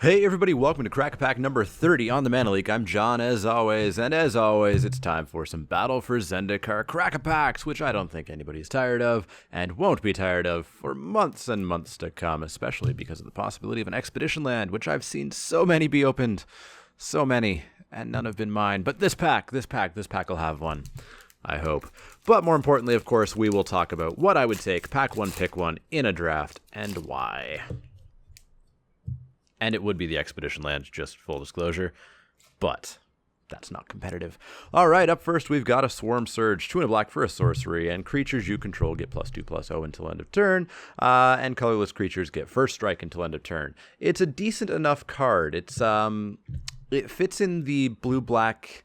Hey everybody, welcome to Crack Pack number 30 on the Mana Leak. I'm John as always, and as always, it's time for some Battle for Zendikar Crack Packs, which I don't think anybody's tired of, and won't be tired of for months and months to come, especially because of the possibility of an Expedition Land, which I've seen so many be opened. So many, and none have been mine. But this pack will have one, I hope. But more importantly, of course, we will talk about what I would take, pack one, pick one, in a draft, and why. And it would be the Expedition Land, just full disclosure. But that's not competitive. All right, up first, we've got a Swarm Surge, 2 and a black for a sorcery, and creatures you control get +2/+0 until end of turn, and colorless creatures get first strike until end of turn. It's a decent enough card. It fits in the blue-black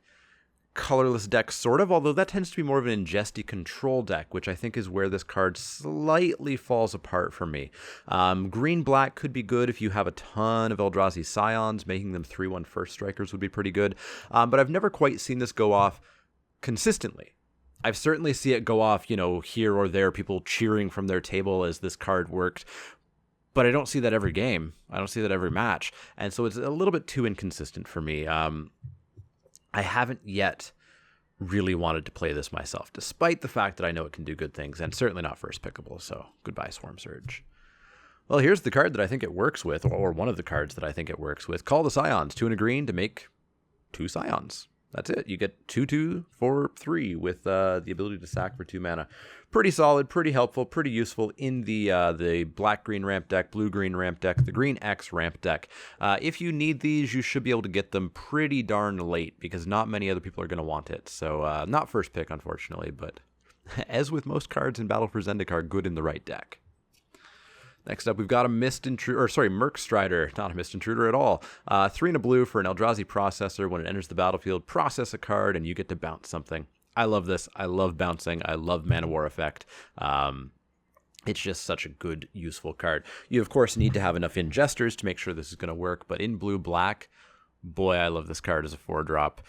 colorless deck, sort of, although that tends to be more of an ingesty control deck, which I think is where this card slightly falls apart for me. Green-black could be good if you have a ton of Eldrazi Scions. Making them 3/1 first strikers would be pretty good, but I've never quite seen this go off consistently. I've certainly seen it go off, here or there, people cheering from their table as this card worked, but I don't see that every game. I don't see that every match, and so it's a little bit too inconsistent for me. I haven't yet really wanted to play this myself, despite the fact that I know it can do good things, and certainly not first pickable, so goodbye, Swarm Surge. Well, here's the card that I think it works with, or one of the cards that I think it works with. Call the Scions, 2 and a green to make 2 Scions. That's it. You get 2/2 for 3 with the ability to sack for 2 mana. Pretty solid, pretty helpful, pretty useful in the black-green ramp deck, blue-green ramp deck, the green X ramp deck. If you need these, you should be able to get them pretty darn late because not many other people are going to want it. So not first pick, unfortunately, but as with most cards in Battle for Zendikar, good in the right deck. Next up, we've got a Merc Strider, not a Mist Intruder at all. 3 and a blue for an Eldrazi Processor. When it enters the battlefield, process a card, and you get to bounce something. I love this. I love bouncing. I love Mana War Effect. It's just such a good, useful card. You, of course, need to have enough Ingesters to make sure this is going to work, but in blue-black, boy, I love this card as a 4-drop.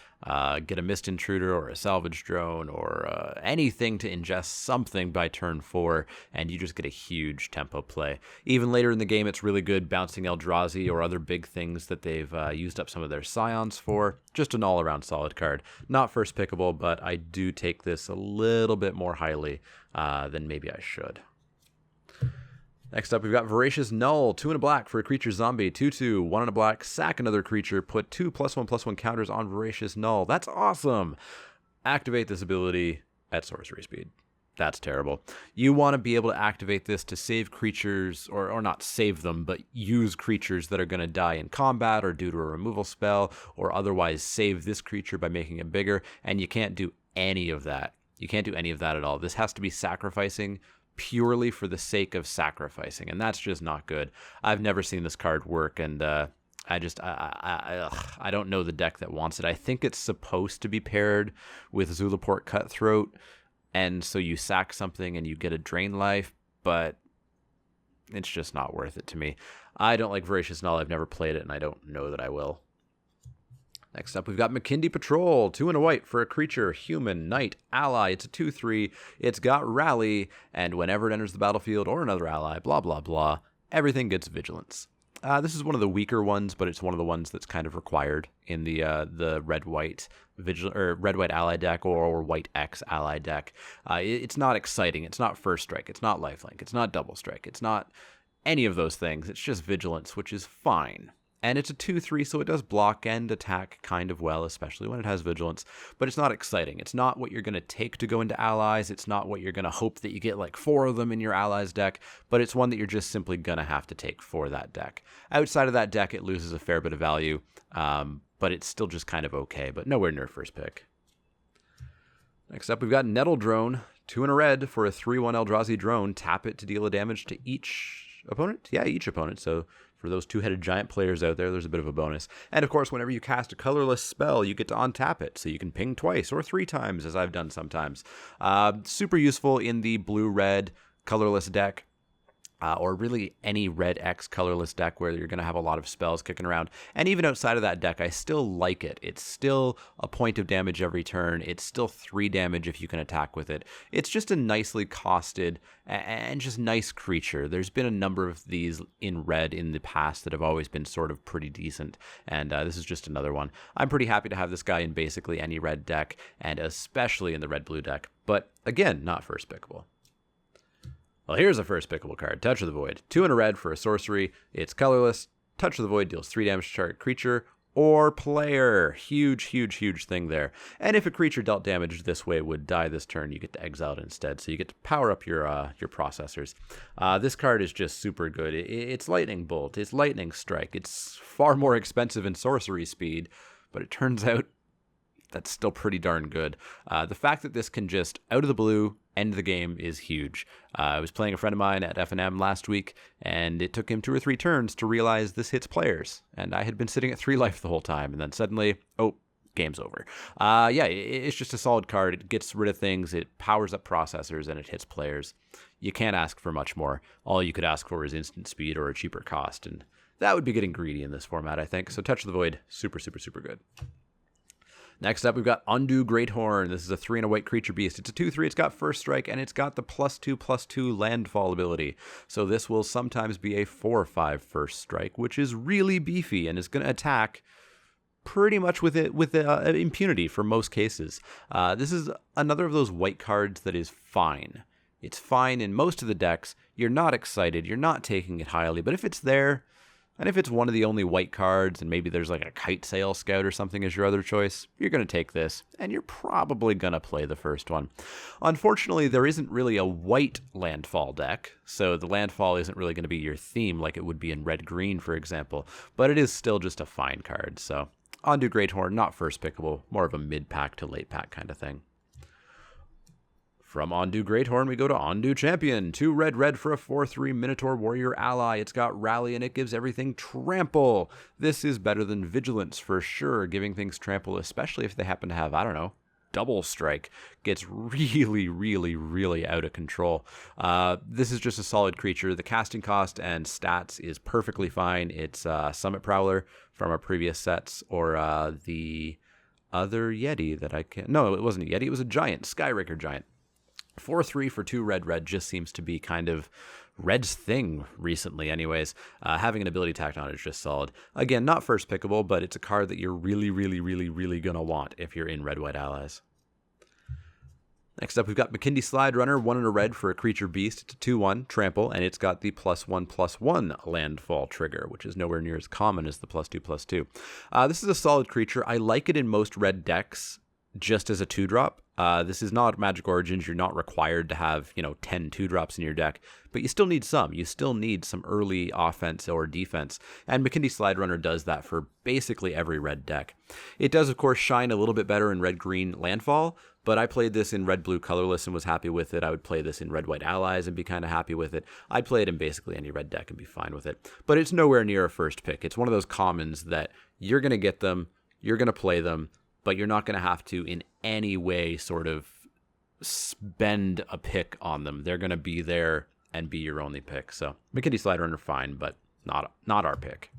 Get a Mist Intruder or a Salvage Drone or anything to ingest something by turn 4, and you just get a huge tempo play. Even later in the game, it's really good bouncing Eldrazi or other big things that they've used up some of their Scions for. Just an all-around solid card. Not first pickable, but I do take this a little bit more highly than maybe I should. Next up, we've got Voracious Null, 2 and a black for a creature zombie, 2/2, 1 and a black, sack another creature, put 2 +1/+1 counters on Voracious Null. That's awesome! Activate this ability at sorcery speed. That's terrible. You want to be able to activate this to save creatures, or not save them, but use creatures that are going to die in combat or due to a removal spell, or otherwise save this creature by making it bigger, and you can't do any of that. You can't do any of that at all. This has to be sacrificing purely for the sake of sacrificing, and that's just not good. I've never seen this card work, and I don't know the deck that wants it. I think it's supposed to be paired with Zulaport Cutthroat, and so you sack something and you get a drain life, but it's just not worth it to me. I don't like Voracious Null. I've never played it, and I don't know that I will. Next up, we've got McKindy Patrol, 2 and a white for a creature, human, knight, ally. It's a 2/3. It's got Rally, and whenever it enters the battlefield or another ally, blah, blah, blah, everything gets Vigilance. This is one of the weaker ones, but it's one of the ones that's kind of required in the red-white ally deck or white X ally deck. It's not exciting. It's not first strike. It's not lifelink. It's not double strike. It's not any of those things. It's just Vigilance, which is fine. And it's a 2/3, so it does block and attack kind of well, especially when it has Vigilance. But it's not exciting. It's not what you're going to take to go into allies. It's not what you're going to hope that you get like 4 of them in your allies deck. But it's one that you're just simply going to have to take for that deck. Outside of that deck, it loses a fair bit of value. But it's still just kind of okay, but nowhere near first pick. Next up, we've got Nettle Drone, 2 and a red for a 3/1 Eldrazi Drone. Tap it to deal a damage to each opponent? Yeah, each opponent. So for those 2-headed giant players out there, there's a bit of a bonus. And of course, whenever you cast a colorless spell, you get to untap it. So you can ping twice or 3 times, as I've done sometimes. Super useful in the blue-red colorless deck. or really any red X colorless deck where you're going to have a lot of spells kicking around. And even outside of that deck, I still like it. It's still a point of damage every turn. It's still 3 damage if you can attack with it. It's just a nicely costed and just nice creature. There's been a number of these in red in the past that have always been sort of pretty decent, and this is just another one. I'm pretty happy to have this guy in basically any red deck, and especially in the red-blue deck. But again, not first pickable. Well, here's a first pickable card, Touch of the Void. 2 and a red for a sorcery. It's colorless. Touch of the Void deals 3 damage to target creature or player. Huge, huge, huge thing there. And if a creature dealt damage this way would die this turn, you get to exile it instead. So you get to power up your processors. This card is just super good. It's Lightning Bolt. It's Lightning Strike. It's far more expensive in sorcery speed, but it turns out that's still pretty darn good. The fact that this can just, out of the blue, end the game is huge. I was playing a friend of mine at F&M last week, and it took him 2 or 3 turns to realize this hits players. And I had been sitting at 3 life the whole time, and then suddenly, oh, game's over. Yeah, it's just a solid card. It gets rid of things, it powers up processors, and it hits players. You can't ask for much more. All you could ask for is instant speed or a cheaper cost, and that would be getting greedy in this format, I think. So Touch of the Void, super, super, super good. Next up, we've got Undo Greathorn. This is a 3 and a white creature beast. It's a 2/3. It's got first strike, and it's got the +2/+2 landfall ability. So this will sometimes be a 4/5 first strike, which is really beefy and is going to attack pretty much with impunity for most cases. This is another of those white cards that is fine. It's fine in most of the decks. You're not excited. You're not taking it highly. But if it's there, and if it's one of the only white cards, and maybe there's like a Kite Sail Scout or something as your other choice, you're going to take this, and you're probably going to play the first one. Unfortunately, there isn't really a white landfall deck, so the landfall isn't really going to be your theme like it would be in red-green, for example, but it is still just a fine card. So Undo Greathorn, not first pickable, more of a mid-pack to late-pack kind of thing. From Undo Greathorn, we go to Undo Champion. 2 red for a 4/3 Minotaur Warrior ally. It's got Rally, and it gives everything Trample. This is better than Vigilance for sure. Giving things Trample, especially if they happen to have, I don't know, Double Strike, gets really, really, really out of control. This is just a solid creature. The casting cost and stats is perfectly fine. It's Summit Prowler from our previous sets, or the other Yeti that I can't... No, it wasn't a Yeti. It was a giant, Skyraker Giant. 4/3 for 2 red just just seems to be kind of red's thing recently anyways. Having an ability tacked on it is just solid. Again, not first pickable, but it's a card that you're really, really, really, really going to want if you're in red-white allies. Next up, we've got McKindy Slide Runner, 1 and a red for a creature beast. It's a 2/1 trample, and it's got the +1/+1 landfall trigger, which is nowhere near as common as the +2/+2. This is a solid creature. I like it in most red decks just as a 2-drop. This is not Magic Origins. You're not required to have, 10 2-drops in your deck, but you still need some. You still need some early offense or defense, and McKindy Slide Runner does that for basically every red deck. It does, of course, shine a little bit better in red-green landfall, but I played this in red-blue colorless and was happy with it. I would play this in red-white allies and be kind of happy with it. I'd play it in basically any red deck and be fine with it, but it's nowhere near a first pick. It's one of those commons that you're going to get them, you're going to play them, but you're not going to have to in any way sort of spend a pick on them. They're going to be there and be your only pick. So McKindy Slide Runner, fine, but not our pick.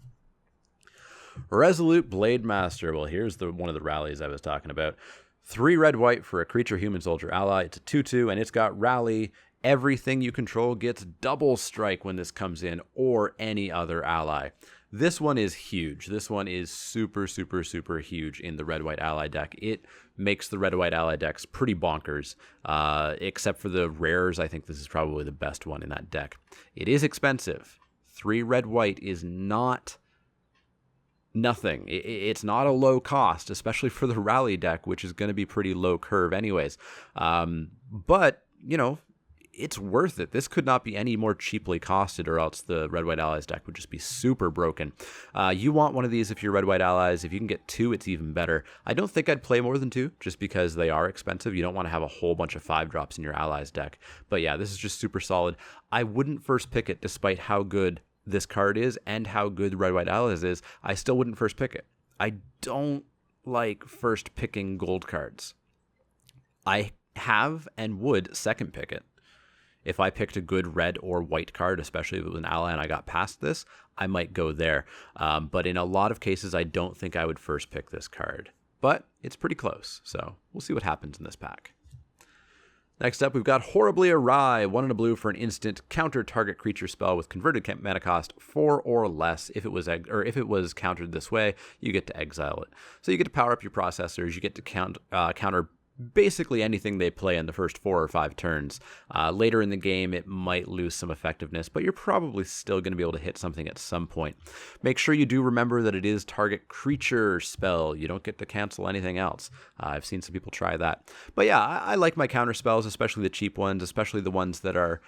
Resolute Blade Master. Well, here's one of the rallies I was talking about. 3 red-white for a creature human soldier ally. It's a 2/2, and it's got Rally. Everything you control gets Double Strike when this comes in, or any other ally. This one is huge. This one is super, super, super huge in the red-white ally deck. It makes the red-white ally decks pretty bonkers. Except for the rares, I think this is probably the best one in that deck. It is expensive. 3 red-white is not nothing. It's not a low cost, especially for the rally deck, which is going to be pretty low curve anyways. But, it's worth it. This could not be any more cheaply costed, or else the red-white allies deck would just be super broken. You want one of these if you're red-white allies. If you can get 2, it's even better. I don't think I'd play more than 2, just because they are expensive. You don't want to have a whole bunch of 5-drops in your allies deck. But yeah, this is just super solid. I wouldn't first pick it, despite how good this card is and how good red-white allies is. I still wouldn't first pick it. I don't like first picking gold cards. I have and would second pick it. If I picked a good red or white card, especially if it was an ally and I got past this, I might go there. But in a lot of cases, I don't think I would first pick this card. But it's pretty close, so we'll see what happens in this pack. Next up, we've got Horribly Awry, 1 and a blue for an instant counter target creature spell with converted mana cost 4 or less. If it was countered this way, you get to exile it. So you get to power up your processors. You get to counter basically anything they play in the first 4 or 5 turns. Later in the game, it might lose some effectiveness, but you're probably still going to be able to hit something at some point. Make sure you do remember that it is target creature spell. You don't get to cancel anything else. I've seen some people try that. But yeah, I like my counter spells, especially the cheap ones, especially the ones that are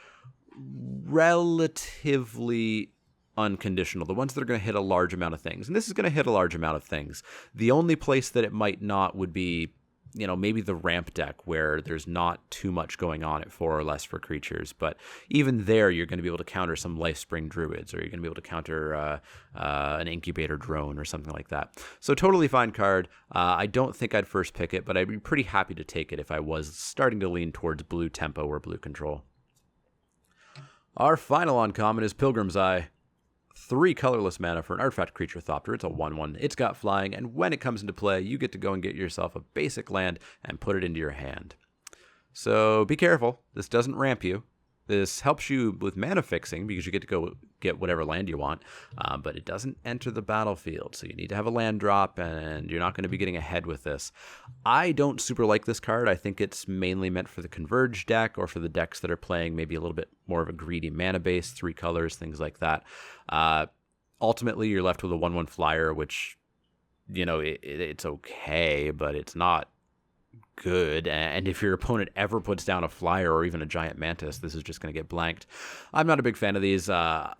relatively unconditional, the ones that are going to hit a large amount of things. And this is going to hit a large amount of things. The only place that it might not would be, maybe the ramp deck where there's not too much going on at 4 or less for creatures. But even there, you're going to be able to counter some Lifespring Druids, or you're going to be able to counter an Incubator Drone or something like that. So totally fine card. I don't think I'd first pick it, but I'd be pretty happy to take it if I was starting to lean towards blue tempo or blue control. Our final uncommon is Pilgrim's Eye. 3 colorless mana for an artifact creature Thopter. It's a 1/1. It's got flying, and when it comes into play, you get to go and get yourself a basic land and put it into your hand. So be careful. This doesn't ramp you. This helps you with mana fixing because you get to go get whatever land you want, but it doesn't enter the battlefield. So you need to have a land drop, and you're not going to be getting ahead with this. I don't super like this card. I think it's mainly meant for the Converge deck or for the decks that are playing maybe a little bit more of a greedy mana base, 3 colors, things like that. Ultimately, you're left with a 1/1 flyer, which, it's okay, but it's not good. And if your opponent ever puts down a flyer or even a giant mantis, this is just going to get blanked. I'm not a big fan of these. I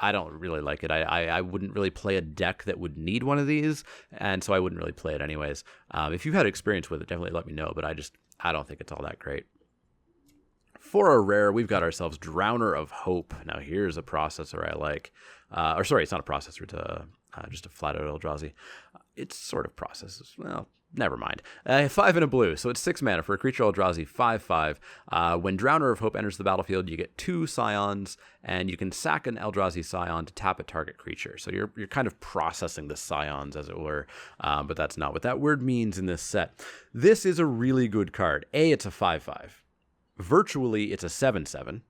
don't really like it. I wouldn't really play a deck that would need one of these, and so I wouldn't really play it anyways. If you've had experience with it, definitely let me know, but I don't think it's all that great. For a rare, we've got ourselves Drowner of Hope. Now here's a processor I like. It's not a processor. It's just a flat-out Eldrazi. It's sort of processes. Well, never mind. 5 and a blue, so it's 6 mana for a creature Eldrazi, 5/5. When Drowner of Hope enters the battlefield, you get 2 Scions, and you can sack an Eldrazi Scion to tap a target creature. So you're kind of processing the Scions, as it were, but that's not what that word means in this set. This is a really good card. It's a 5/5. Virtually, it's a 7/7.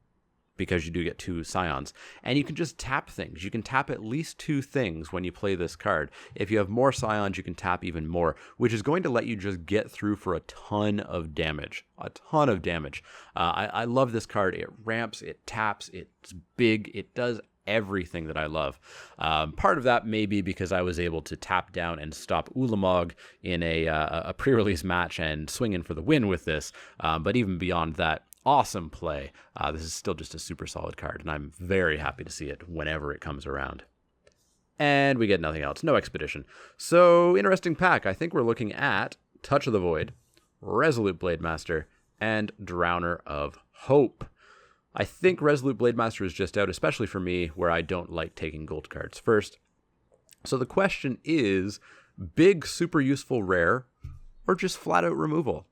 Because you do get 2 Scions, and you can just tap things. You can tap at least 2 things when you play this card. If you have more Scions, you can tap even more, which is going to let you just get through for a ton of damage. I love this card. It ramps, it taps, it's big, it does everything that I love. Part of that may be because I was able to tap down and stop Ulamog in a pre-release match and swing in for the win with this, but even beyond that, awesome play. This is still just a super solid card, and I'm very happy to see it whenever it comes around. And we get nothing else. No Expedition. So, interesting pack. I think we're looking at Touch of the Void, Resolute Blademaster, and Drowner of Hope. I think Resolute Blademaster is just out, especially for me, where I don't like taking gold cards first. So the question is, big, super useful rare, or just flat-out removal?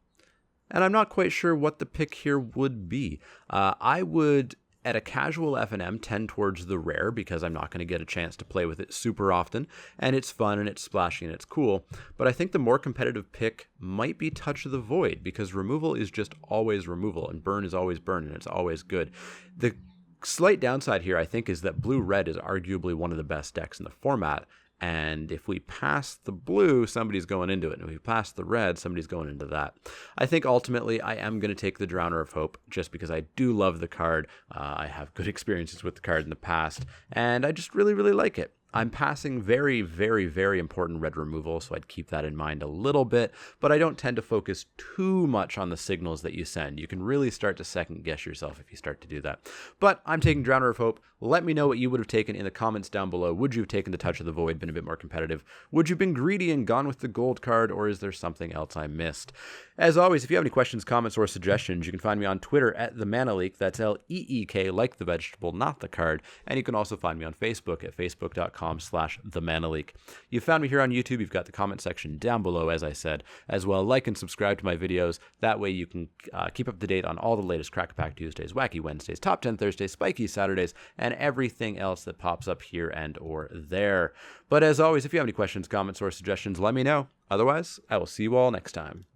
And I'm not quite sure what the pick here would be. I would, at a casual FNM, tend towards the rare because I'm not going to get a chance to play with it super often, and it's fun and it's splashy and it's cool. But I think the more competitive pick might be Touch of the Void because removal is just always removal and burn is always burn and it's always good. The slight downside here, I think, is that blue-red is arguably one of the best decks in the format. And if we pass the blue, somebody's going into it. And if we pass the red, somebody's going into that. I think ultimately I am going to take the Drowner of Hope just because I do love the card. I have good experiences with the card in the past, and I just really, really like it. I'm passing very, very, very important red removal, so I'd keep that in mind a little bit, but I don't tend to focus too much on the signals that you send. You can really start to second guess yourself if you start to do that. But I'm taking Drowner of Hope. Let me know what you would have taken in the comments down below. Would you have taken the Touch of the Void, been a bit more competitive? Would you have been greedy and gone with the gold card, or is there something else I missed? As always, if you have any questions, comments, or suggestions, you can find me on Twitter at the Mana Leak. That's LEEK, like the vegetable, not the card. And you can also find me on Facebook at facebook.com youtube.com/themanaleak. You found me here on YouTube. You've got the comment section down below, as I said, as well. Like and subscribe to my videos. That way you can keep up to date on all the latest Crack a Pack Tuesdays, Wacky Wednesdays, Top 10 Thursdays, Spiky Saturdays, and everything else that pops up here and or there. But as always, if you have any questions, comments, or suggestions, let me know. Otherwise, I will see you all next time.